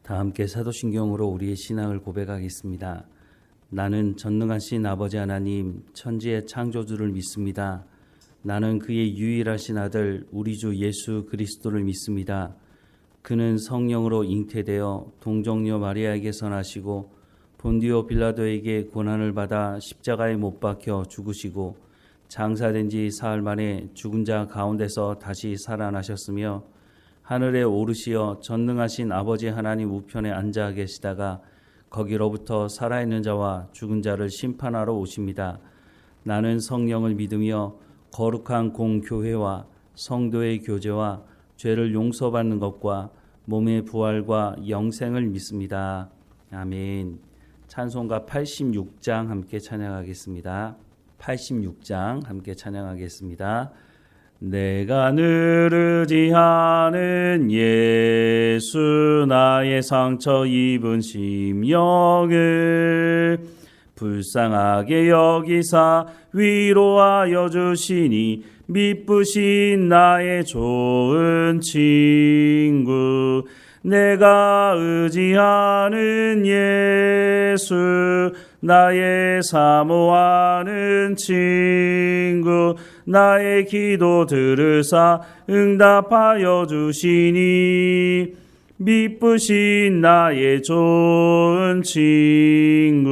다 함께 사도신경으로 우리의 신앙을 고백하겠습니다. 나는 전능하신 아버지 하나님 천지의 창조주를 믿습니다. 나는 그의 유일하신 아들 우리 주 예수 그리스도를 믿습니다. 그는 성령으로 잉태되어 동정녀 마리아에게서 나시고 본디오 빌라도에게 고난을 받아 십자가에 못 박혀 죽으시고 장사된 지 사흘 만에 죽은 자 가운데서 다시 살아나셨으며 하늘에 오르시어 전능하신 아버지 하나님 우편에 앉아 계시다가 거기로부터 살아있는 자와 죽은 자를 심판하러 오십니다. 나는 성령을 믿으며 거룩한 공교회와 성도의 교제와 죄를 용서받는 것과 몸의 부활과 영생을 믿습니다. 아멘. 찬송가 86장 함께 찬양하겠습니다. 86장 함께 찬양하겠습니다. 내가 늘 의지하는 예수 나의 상처 입은 심령을 불쌍하게 여기사 위로하여 주시니 미쁘신 나의 좋은 친구 내가 의지하는 예수 나의 사모하는 친구 나의 기도 들으사 응답하여 주시니 미쁘신 나의 좋은 친구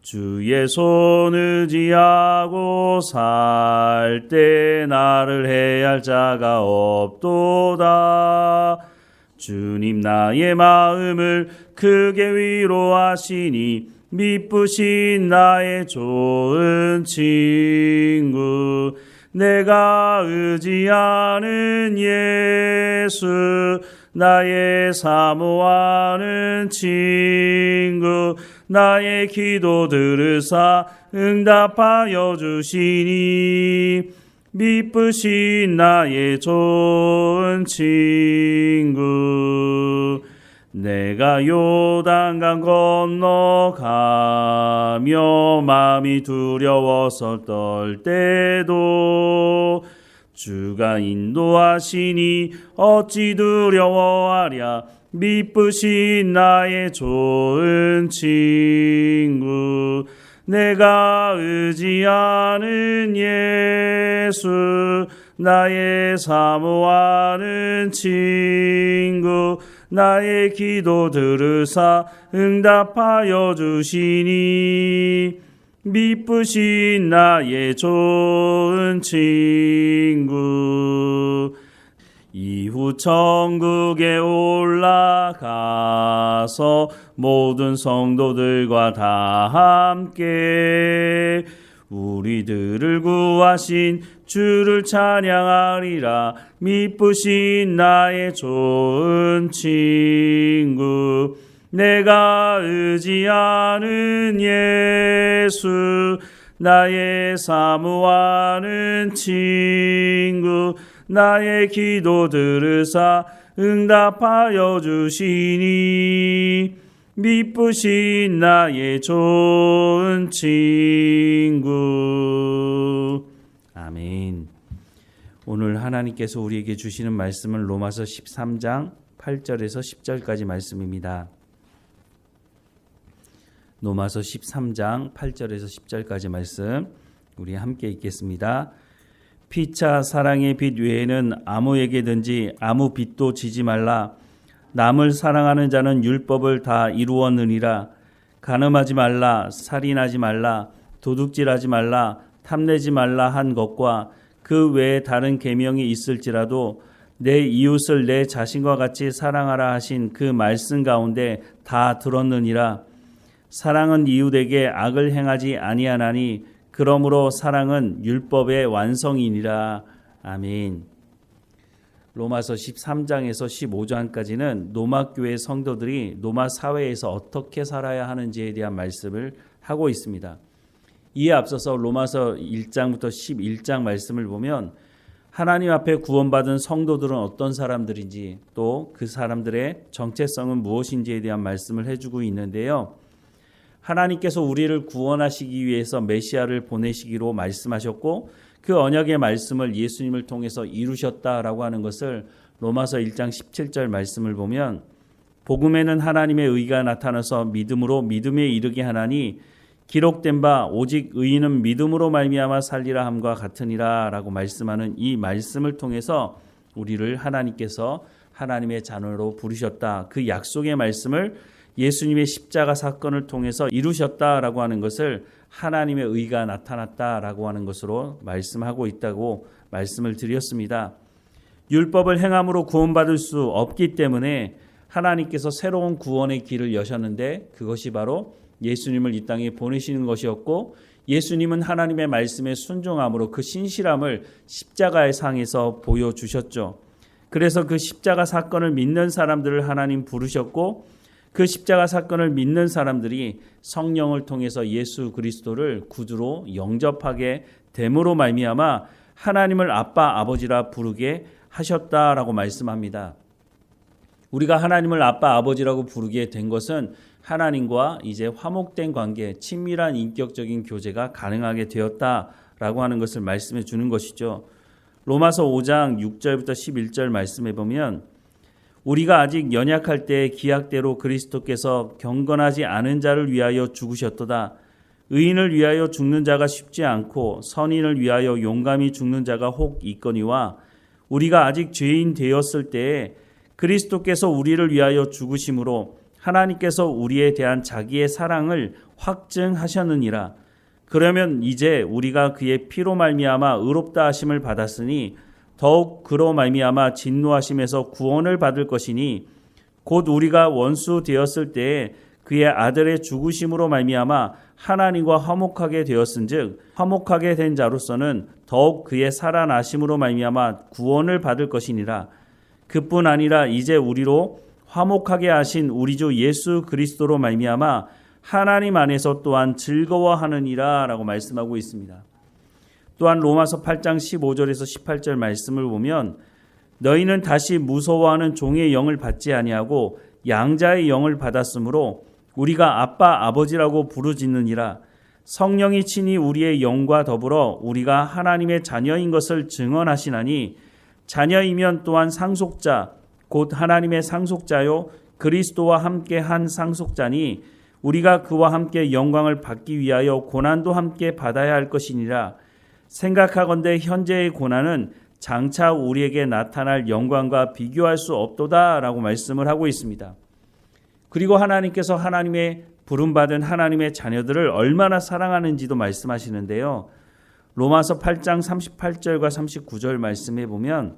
주의 손 의지하고 살 때 나를 해할 자가 없도다. 주님 나의 마음을 크게 위로하시니 미쁘신 나의 좋은 친구 내가 의지하는 예수 나의 사모하는 친구 나의 기도 들으사 응답하여 주시니 미쁘신 나의 좋은 친구 내가 요단강 건너가며 마음이 두려워서 떨 때도 주가 인도하시니 어찌 두려워하랴 미쁘신 나의 좋은 친구 내가 의지하는 예수 나의 사모하는 친구 나의 기도 들으사 응답하여 주시니 미쁘신 나의 좋은 친구 이후 천국에 올라가서 모든 성도들과 다 함께 우리들을 구하신 주를 찬양하리라 미쁘신 나의 좋은 친구 내가 의지하는 예수 나의 사모하는 친구 나의 기도 들으사 응답하여 주시니 미쁘신 나의 좋은 친구. 아멘. 오늘 하나님께서 우리에게 주시는 말씀은 로마서 13장 8절에서 10절까지 말씀입니다. 로마서 13장 8절에서 10절까지 말씀 우리 함께 읽겠습니다. 피차 사랑의 빛 외에는 아무에게든지 아무 빛도 지지 말라. 남을 사랑하는 자는 율법을 다 이루었느니라. 간음하지 말라, 살인하지 말라, 도둑질하지 말라, 탐내지 말라 한 것과 그 외에 다른 계명이 있을지라도 내 이웃을 내 자신과 같이 사랑하라 하신 그 말씀 가운데 다 들었느니라. 사랑은 이웃에게 악을 행하지 아니하나니 그러므로 사랑은 율법의 완성이니라. 아멘. 로마서 13장에서 15장까지는 로마교회 성도들이 로마 사회에서 어떻게 살아야 하는지에 대한 말씀을 하고 있습니다. 이에 앞서서 로마서 1장부터 11장 말씀을 보면 하나님 앞에 구원받은 성도들은 어떤 사람들인지 또 그 사람들의 정체성은 무엇인지에 대한 말씀을 해주고 있는데요. 하나님께서 우리를 구원하시기 위해서 메시아를 보내시기로 말씀하셨고 그 언약의 말씀을 예수님을 통해서 이루셨다라고 하는 것을 로마서 1장 17절 말씀을 보면 복음에는 하나님의 의가 나타나서 믿음으로 믿음에 이르게 하나니 기록된 바 오직 의인은 믿음으로 말미암아 살리라 함과 같으니라 라고 말씀하는 이 말씀을 통해서 우리를 하나님께서 하나님의 자녀로 부르셨다. 그 약속의 말씀을 예수님의 십자가 사건을 통해서 이루셨다라고 하는 것을 하나님의 의가 나타났다라고 하는 것으로 말씀하고 있다고 말씀을 드렸습니다. 율법을 행함으로 구원받을 수 없기 때문에 하나님께서 새로운 구원의 길을 여셨는데 그것이 바로 예수님을 이 땅에 보내시는 것이었고 예수님은 하나님의 말씀에 순종함으로 그 신실함을 십자가의 상에서 보여주셨죠. 그래서 그 십자가 사건을 믿는 사람들을 하나님 부르셨고 그 십자가 사건을 믿는 사람들이 성령을 통해서 예수 그리스도를 구주로 영접하게 됨으로 말미암아 하나님을 아빠 아버지라 부르게 하셨다라고 말씀합니다. 우리가 하나님을 아빠 아버지라고 부르게 된 것은 하나님과 이제 화목된 관계, 친밀한 인격적인 교제가 가능하게 되었다라고 하는 것을 말씀해 주는 것이죠. 로마서 5장 6절부터 11절 말씀해 보면 우리가 아직 연약할 때 기약대로 그리스도께서 경건하지 않은 자를 위하여 죽으셨도다. 의인을 위하여 죽는 자가 쉽지 않고 선인을 위하여 용감히 죽는 자가 혹 있거니와 우리가 아직 죄인 되었을 때에 그리스도께서 우리를 위하여 죽으심으로 하나님께서 우리에 대한 자기의 사랑을 확증하셨느니라. 그러면 이제 우리가 그의 피로 말미암아 의롭다 하심을 받았으니 더욱 그로 말미암아 진노하심에서 구원을 받을 것이니 곧 우리가 원수 되었을 때에 그의 아들의 죽으심으로 말미암아 하나님과 화목하게 되었은즉 화목하게 된 자로서는 더욱 그의 살아나심으로 말미암아 구원을 받을 것이니라. 그뿐 아니라 이제 우리로 화목하게 하신 우리 주 예수 그리스도로 말미암아 하나님 안에서 또한 즐거워하느니라 라고 말씀하고 있습니다. 또한 로마서 8장 15절에서 18절 말씀을 보면 너희는 다시 무서워하는 종의 영을 받지 아니하고 양자의 영을 받았으므로 우리가 아빠 아버지라고 부르짖느니라. 성령이 친히 우리의 영과 더불어 우리가 하나님의 자녀인 것을 증언하시나니 자녀이면 또한 상속자 곧 하나님의 상속자요 그리스도와 함께 한 상속자니 우리가 그와 함께 영광을 받기 위하여 고난도 함께 받아야 할 것이니라. 생각하건대 현재의 고난은 장차 우리에게 나타날 영광과 비교할 수 없도다 라고 말씀을 하고 있습니다. 그리고 하나님께서 하나님의 부름받은 하나님의 자녀들을 얼마나 사랑하는지도 말씀하시는데요. 로마서 8장 38절과 39절 말씀해 보면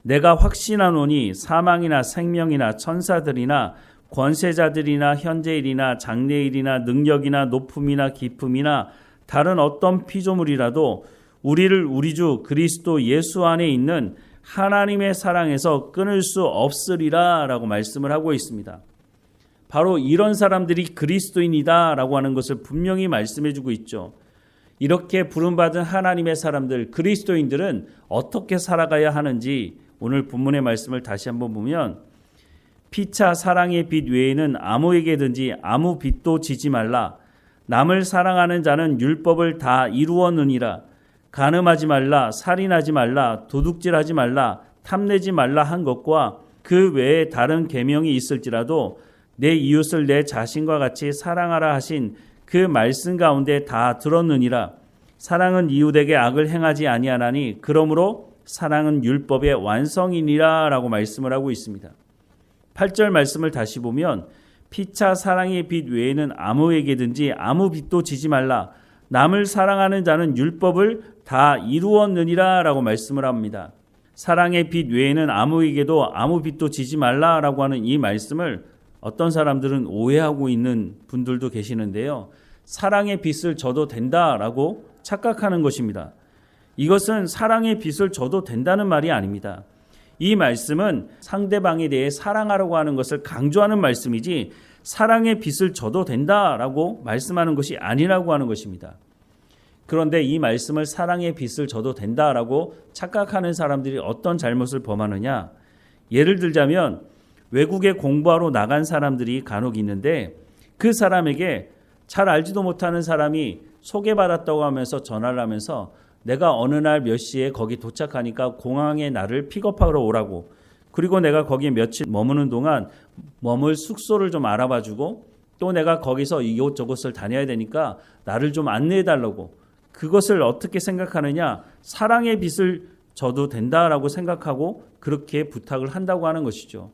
내가 확신하노니 사망이나 생명이나 천사들이나 권세자들이나 현재일이나 장래일이나 능력이나 높음이나 깊음이나 다른 어떤 피조물이라도 우리를 우리 주 그리스도 예수 안에 있는 하나님의 사랑에서 끊을 수 없으리라 라고 말씀을 하고 있습니다. 바로 이런 사람들이 그리스도인이다 라고 하는 것을 분명히 말씀해 주고 있죠. 이렇게 부름받은 하나님의 사람들, 그리스도인들은 어떻게 살아가야 하는지 오늘 본문의 말씀을 다시 한번 보면 피차 사랑의 빛 외에는 아무에게든지 아무 빛도 지지 말라. 남을 사랑하는 자는 율법을 다 이루었느니라. 간음하지 말라, 살인하지 말라, 도둑질하지 말라, 탐내지 말라 한 것과 그 외에 다른 계명이 있을지라도 내 이웃을 내 자신과 같이 사랑하라 하신 그 말씀 가운데 다 들었느니라. 사랑은 이웃에게 악을 행하지 아니하나니 그러므로 사랑은 율법의 완성이니라 라고 말씀을 하고 있습니다. 8절 말씀을 다시 보면 피차 사랑의 빛 외에는 아무에게든지 아무 빛도 지지 말라. 남을 사랑하는 자는 율법을 다 이루었느니라 라고 말씀을 합니다. 사랑의 빛 외에는 아무에게도 아무 빛도 지지 말라 라고 하는 이 말씀을 어떤 사람들은 오해하고 있는 분들도 계시는데요. 사랑의 빛을 져도 된다라고 착각하는 것입니다. 이것은 사랑의 빛을 져도 된다는 말이 아닙니다. 이 말씀은 상대방에 대해 사랑하라고 하는 것을 강조하는 말씀이지 사랑의 빛을 져도 된다라고 말씀하는 것이 아니라고 하는 것입니다. 그런데 이 말씀을 사랑의 빛을 져도 된다라고 착각하는 사람들이 어떤 잘못을 범하느냐? 예를 들자면 외국에 공부하러 나간 사람들이 간혹 있는데 그 사람에게 잘 알지도 못하는 사람이 소개받았다고 하면서 전화를 하면서 내가 어느 날 몇 시에 거기 도착하니까 공항에 나를 픽업하러 오라고, 그리고 내가 거기에 며칠 머무는 동안 머물 숙소를 좀 알아봐주고 또 내가 거기서 이곳저곳을 다녀야 되니까 나를 좀 안내해달라고, 그것을 어떻게 생각하느냐, 사랑의 빚을 져도 된다라고 생각하고 그렇게 부탁을 한다고 하는 것이죠.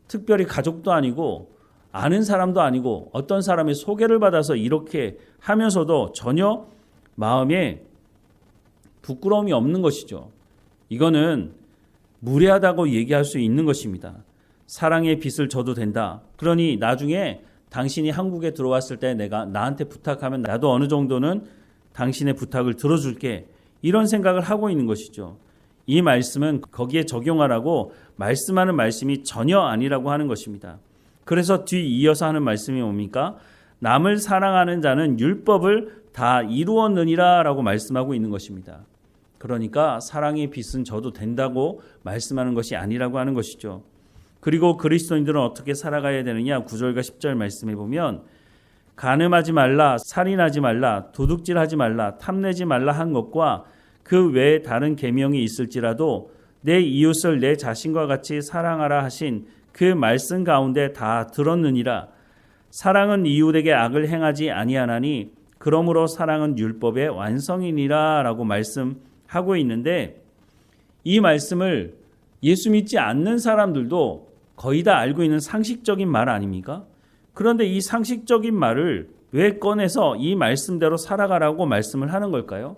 특별히 가족도 아니고 아는 사람도 아니고 어떤 사람의 소개를 받아서 이렇게 하면서도 전혀 마음에 부끄러움이 없는 것이죠. 이거는 무례하다고 얘기할 수 있는 것입니다. 사랑의 빚을 져도 된다. 그러니 나중에 당신이 한국에 들어왔을 때 내가 나한테 부탁하면 나도 어느 정도는 당신의 부탁을 들어줄게. 이런 생각을 하고 있는 것이죠. 이 말씀은 거기에 적용하라고 말씀하는 말씀이 전혀 아니라고 하는 것입니다. 그래서 뒤이어서 하는 말씀이 뭡니까? 남을 사랑하는 자는 율법을 다 이루었느니라 라고 말씀하고 있는 것입니다. 그러니까 사랑의 빚은 져도 된다고 말씀하는 것이 아니라고 하는 것이죠. 그리고 그리스도인들은 어떻게 살아가야 되느냐? 9절과 10절 말씀해 보면 간음하지 말라, 살인하지 말라, 도둑질하지 말라, 탐내지 말라 한 것과 그 외에 다른 계명이 있을지라도 내 이웃을 내 자신과 같이 사랑하라 하신 그 말씀 가운데 다 들었느니라. 사랑은 이웃에게 악을 행하지 아니하나니 그러므로 사랑은 율법의 완성이니라 라고 말씀하고 있는데, 이 말씀을 예수 믿지 않는 사람들도 거의 다 알고 있는 상식적인 말 아닙니까? 그런데 이 상식적인 말을 왜 꺼내서 이 말씀대로 살아가라고 말씀을 하는 걸까요?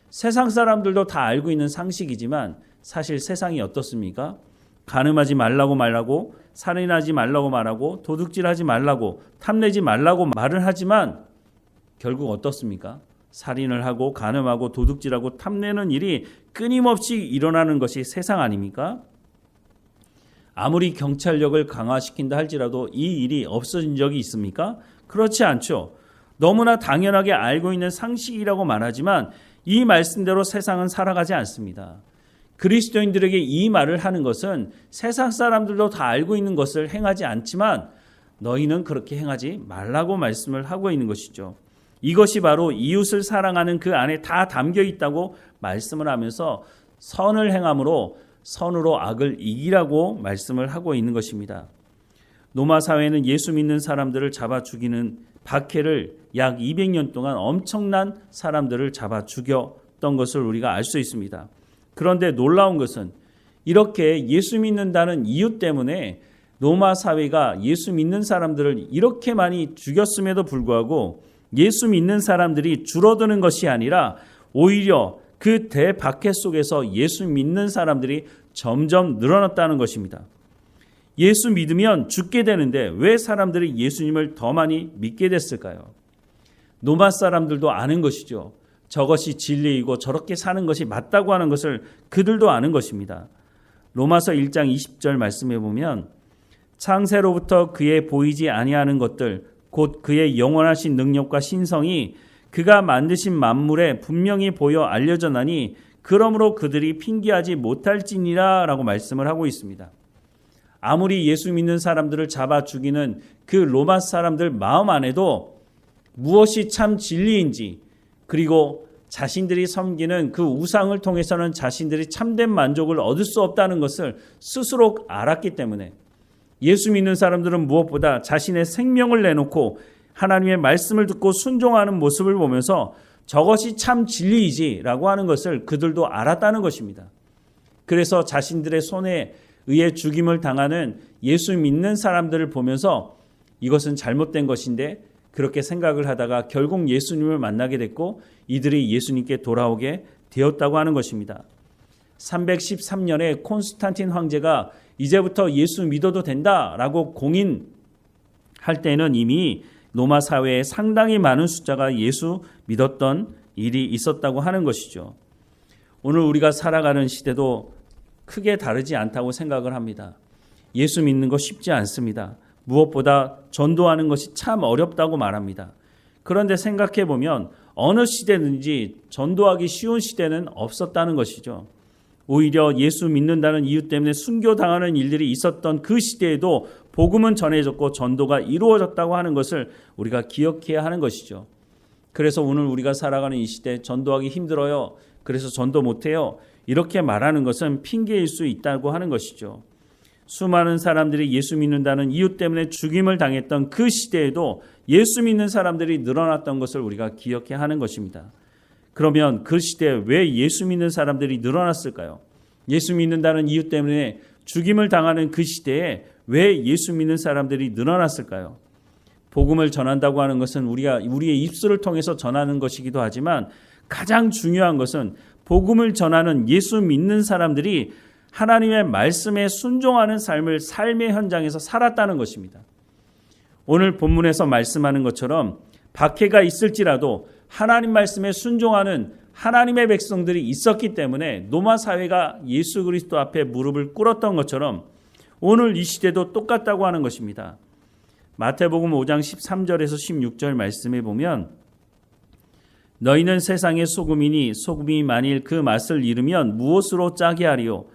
세상 사람들도 다 알고 있는 상식이지만 사실 세상이 어떻습니까? 간음하지 말라고 말하고, 살인하지 말라고 말하고, 도둑질하지 말라고, 탐내지 말라고 말을 하지만 결국 어떻습니까? 살인을 하고 간음하고 도둑질하고 탐내는 일이 끊임없이 일어나는 것이 세상 아닙니까? 아무리 경찰력을 강화시킨다 할지라도 이 일이 없어진 적이 있습니까? 그렇지 않죠. 너무나 당연하게 알고 있는 상식이라고 말하지만 이 말씀대로 세상은 살아가지 않습니다. 그리스도인들에게 이 말을 하는 것은 세상 사람들도 다 알고 있는 것을 행하지 않지만 너희는 그렇게 행하지 말라고 말씀을 하고 있는 것이죠. 이것이 바로 이웃을 사랑하는 그 안에 다 담겨 있다고 말씀을 하면서 선을 행함으로 선으로 악을 이기라고 말씀을 하고 있는 것입니다. 로마 사회는 예수 믿는 사람들을 잡아 죽이는 박해를 약 200년 동안 엄청난 사람들을 잡아 죽였던 것을 우리가 알 수 있습니다. 그런데 놀라운 것은 이렇게 예수 믿는다는 이유 때문에 로마 사회가 예수 믿는 사람들을 이렇게 많이 죽였음에도 불구하고 예수 믿는 사람들이 줄어드는 것이 아니라 오히려 그 대박해 속에서 예수 믿는 사람들이 점점 늘어났다는 것입니다. 예수 믿으면 죽게 되는데 왜 사람들이 예수님을 더 많이 믿게 됐을까요? 로마 사람들도 아는 것이죠. 저것이 진리이고 저렇게 사는 것이 맞다고 하는 것을 그들도 아는 것입니다. 로마서 1장 20절 말씀해 보면 창세로부터 그의 보이지 아니하는 것들 곧 그의 영원하신 능력과 신성이 그가 만드신 만물에 분명히 보여 알려져나니 그러므로 그들이 핑계하지 못할지니라 라고 말씀을 하고 있습니다. 아무리 예수 믿는 사람들을 잡아 죽이는 그 로마 사람들 마음 안에도 무엇이 참 진리인지, 그리고 자신들이 섬기는 그 우상을 통해서는 자신들이 참된 만족을 얻을 수 없다는 것을 스스로 알았기 때문에 예수 믿는 사람들은 무엇보다 자신의 생명을 내놓고 하나님의 말씀을 듣고 순종하는 모습을 보면서 저것이 참 진리이지라고 하는 것을 그들도 알았다는 것입니다. 그래서 자신들의 손에 의해 죽임을 당하는 예수 믿는 사람들을 보면서 이것은 잘못된 것인데 그렇게 생각을 하다가 결국 예수님을 만나게 됐고 이들이 예수님께 돌아오게 되었다고 하는 것입니다. 313년에 콘스탄틴 황제가 이제부터 예수 믿어도 된다라고 공인할 때는 이미 로마 사회에 상당히 많은 숫자가 예수 믿었던 일이 있었다고 하는 것이죠. 오늘 우리가 살아가는 시대도 크게 다르지 않다고 생각을 합니다. 예수 믿는 거 쉽지 않습니다. 무엇보다 전도하는 것이 참 어렵다고 말합니다. 그런데 생각해 보면 어느 시대든지 전도하기 쉬운 시대는 없었다는 것이죠. 오히려 예수 믿는다는 이유 때문에 순교당하는 일들이 있었던 그 시대에도 복음은 전해졌고 전도가 이루어졌다고 하는 것을 우리가 기억해야 하는 것이죠. 그래서 오늘 우리가 살아가는 이 시대 전도하기 힘들어요. 그래서 전도 못해요. 이렇게 말하는 것은 핑계일 수 있다고 하는 것이죠. 수많은 사람들이 예수 믿는다는 이유 때문에 죽임을 당했던 그 시대에도 예수 믿는 사람들이 늘어났던 것을 우리가 기억해야 하는 것입니다. 그러면 그 시대에 왜 예수 믿는 사람들이 늘어났을까요? 예수 믿는다는 이유 때문에 죽임을 당하는 그 시대에 왜 예수 믿는 사람들이 늘어났을까요? 복음을 전한다고 하는 것은 우리의 입술을 통해서 전하는 것이기도 하지만 가장 중요한 것은 복음을 전하는 예수 믿는 사람들이 하나님의 말씀에 순종하는 삶의 현장에서 살았다는 것입니다. 오늘 본문에서 말씀하는 것처럼 박해가 있을지라도 하나님 말씀에 순종하는 하나님의 백성들이 있었기 때문에 로마 사회가 예수 그리스도 앞에 무릎을 꿇었던 것처럼 오늘 이 시대도 똑같다고 하는 것입니다. 마태복음 5장 13절에서 16절 말씀에 보면 너희는 세상의 소금이니 소금이 만일 그 맛을 잃으면 무엇으로 짜게 하리요?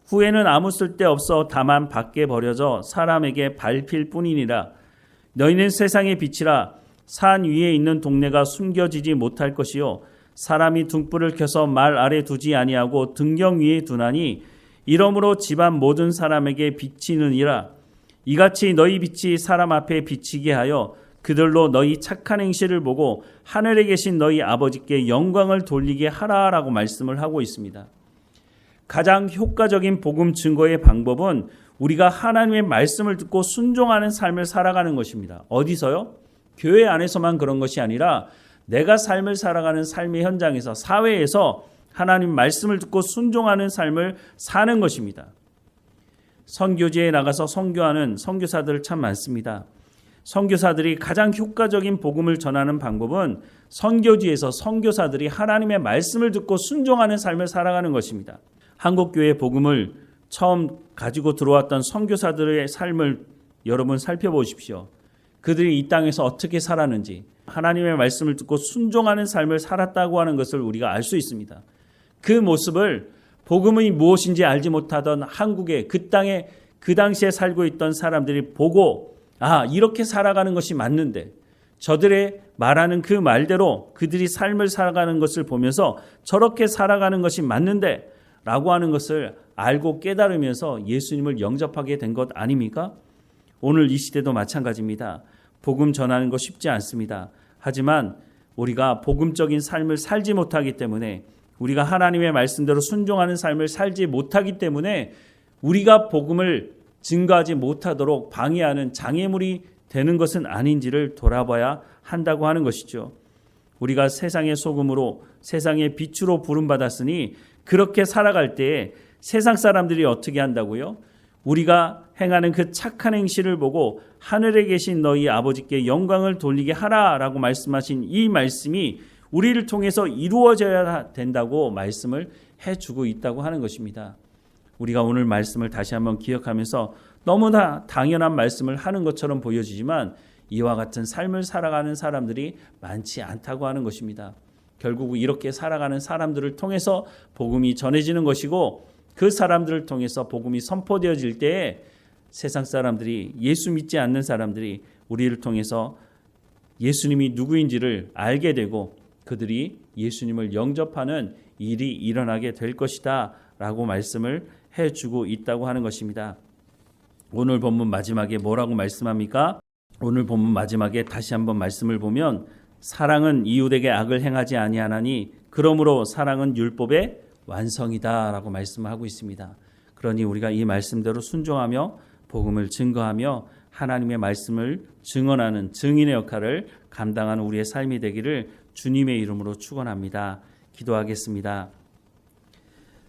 후에는 아무 쓸데없어 다만 밖에 버려져 사람에게 밟힐 뿐이니라. 너희는 세상의 빛이라. 산 위에 있는 동네가 숨겨지지 못할 것이요 사람이 등불을 켜서 말 아래 두지 아니하고 등경 위에 두나니 이러므로 집안 모든 사람에게 비치느니라. 이같이 너희 빛이 사람 앞에 비치게 하여 그들로 너희 착한 행실을 보고 하늘에 계신 너희 아버지께 영광을 돌리게 하라라고 말씀을 하고 있습니다. 가장 효과적인 복음 증거의 방법은 우리가 하나님의 말씀을 듣고 순종하는 삶을 살아가는 것입니다. 어디서요? 교회 안에서만 그런 것이 아니라 내가 삶을 살아가는 삶의 현장에서 사회에서 하나님 말씀을 듣고 순종하는 삶을 사는 것입니다. 선교지에 나가서 선교하는 선교사들 참 많습니다. 선교사들이 가장 효과적인 복음을 전하는 방법은 선교지에서 선교사들이 하나님의 말씀을 듣고 순종하는 삶을 살아가는 것입니다. 한국교회 복음을 처음 가지고 들어왔던 선교사들의 삶을 여러분 살펴보십시오. 그들이 이 땅에서 어떻게 살았는지 하나님의 말씀을 듣고 순종하는 삶을 살았다고 하는 것을 우리가 알 수 있습니다. 그 모습을 복음이 무엇인지 알지 못하던 한국의 그 땅에 그 당시에 살고 있던 사람들이 보고 이렇게 살아가는 것이 맞는데 저들의 말하는 그 말대로 그들이 삶을 살아가는 것을 보면서 저렇게 살아가는 것이 맞는데 라고 하는 것을 알고 깨달으면서 예수님을 영접하게 된 것 아닙니까? 오늘 이 시대도 마찬가지입니다. 복음 전하는 거 쉽지 않습니다. 하지만 우리가 복음적인 삶을 살지 못하기 때문에 우리가 하나님의 말씀대로 순종하는 삶을 살지 못하기 때문에 우리가 복음을 증거하지 못하도록 방해하는 장애물이 되는 것은 아닌지를 돌아봐야 한다고 하는 것이죠. 우리가 세상의 소금으로 세상의 빛으로 부름받았으니 그렇게 살아갈 때에 세상 사람들이 어떻게 한다고요? 우리가 행하는 그 착한 행실을 보고 하늘에 계신 너희 아버지께 영광을 돌리게 하라라고 말씀하신 이 말씀이 우리를 통해서 이루어져야 된다고 말씀을 해주고 있다고 하는 것입니다. 우리가 오늘 말씀을 다시 한번 기억하면서 너무나 당연한 말씀을 하는 것처럼 보여지지만 이와 같은 삶을 살아가는 사람들이 많지 않다고 하는 것입니다. 결국 이렇게 살아가는 사람들을 통해서 복음이 전해지는 것이고 그 사람들을 통해서 복음이 선포되어질 때에 세상 사람들이 예수 믿지 않는 사람들이 우리를 통해서 예수님이 누구인지를 알게 되고 그들이 예수님을 영접하는 일이 일어나게 될 것이다 라고 말씀을 해주고 있다고 하는 것입니다. 오늘 본문 마지막에 뭐라고 말씀합니까? 오늘 본문 마지막에 다시 한번 말씀을 보면 사랑은 이웃에게 악을 행하지 아니하나니 그러므로 사랑은 율법의 완성이다 라고 말씀하고 있습니다. 그러니 우리가 이 말씀대로 순종하며 복음을 증거하며 하나님의 말씀을 증언하는 증인의 역할을 감당하는 우리의 삶이 되기를 주님의 이름으로 축원합니다. 기도하겠습니다.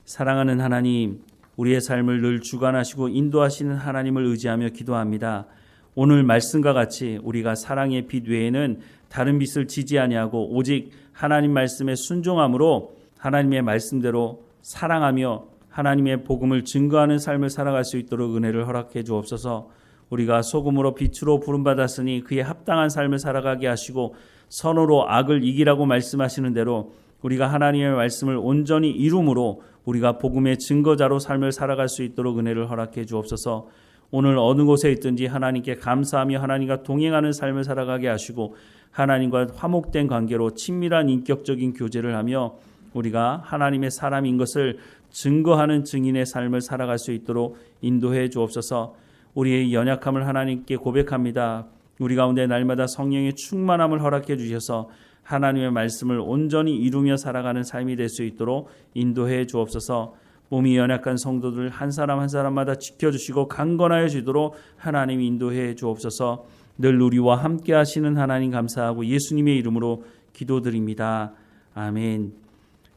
사랑하는 하나님, 우리의 삶을 늘 주관하시고 인도하시는 하나님을 의지하며 기도합니다. 오늘 말씀과 같이 우리가 사랑의 빛 외에는 다른 빛을 지지 아니하고 오직 하나님 말씀에 순종함으로 하나님의 말씀대로 사랑하며 하나님의 복음을 증거하는 삶을 살아갈 수 있도록 은혜를 허락해 주옵소서. 우리가 소금으로 빛으로 부름받았으니 그에 합당한 삶을 살아가게 하시고 선으로 악을 이기라고 말씀하시는 대로 우리가 하나님의 말씀을 온전히 이룸으로 우리가 복음의 증거자로 삶을 살아갈 수 있도록 은혜를 허락해 주옵소서. 오늘 어느 곳에 있든지 하나님께 감사하며 하나님과 동행하는 삶을 살아가게 하시고 하나님과 화목된 관계로 친밀한 인격적인 교제를 하며 우리가 하나님의 사람인 것을 증거하는 증인의 삶을 살아갈 수 있도록 인도해 주옵소서. 우리의 연약함을 하나님께 고백합니다. 우리 가운데 날마다 성령의 충만함을 허락해 주셔서 하나님의 말씀을 온전히 이루며 살아가는 삶이 될 수 있도록 인도해 주옵소서. 몸이 연약한 성도들 한 사람 한 사람마다 지켜주시고 강건하여 주도록 하나님 인도해 주옵소서. 늘 우리와 함께 하시는 하나님 감사하고 예수님의 이름으로 기도드립니다. 아멘.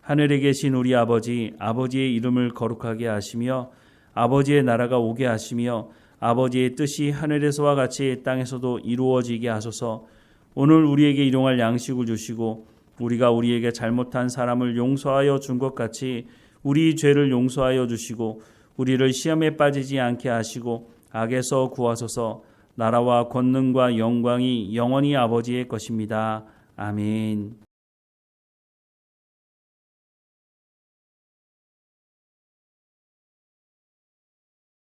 하늘에 계신 우리 아버지, 아버지의 이름을 거룩하게 하시며 아버지의 나라가 오게 하시며 아버지의 뜻이 하늘에서와 같이 땅에서도 이루어지게 하소서. 오늘 우리에게 일용할 양식을 주시고 우리가 우리에게 잘못한 사람을 용서하여 준 것 같이 우리 죄를 용서하여 주시고 우리를 시험에 빠지지 않게 하시고 악에서 구하소서. 나라와 권능과 영광이 영원히 아버지의 것입니다. 아멘.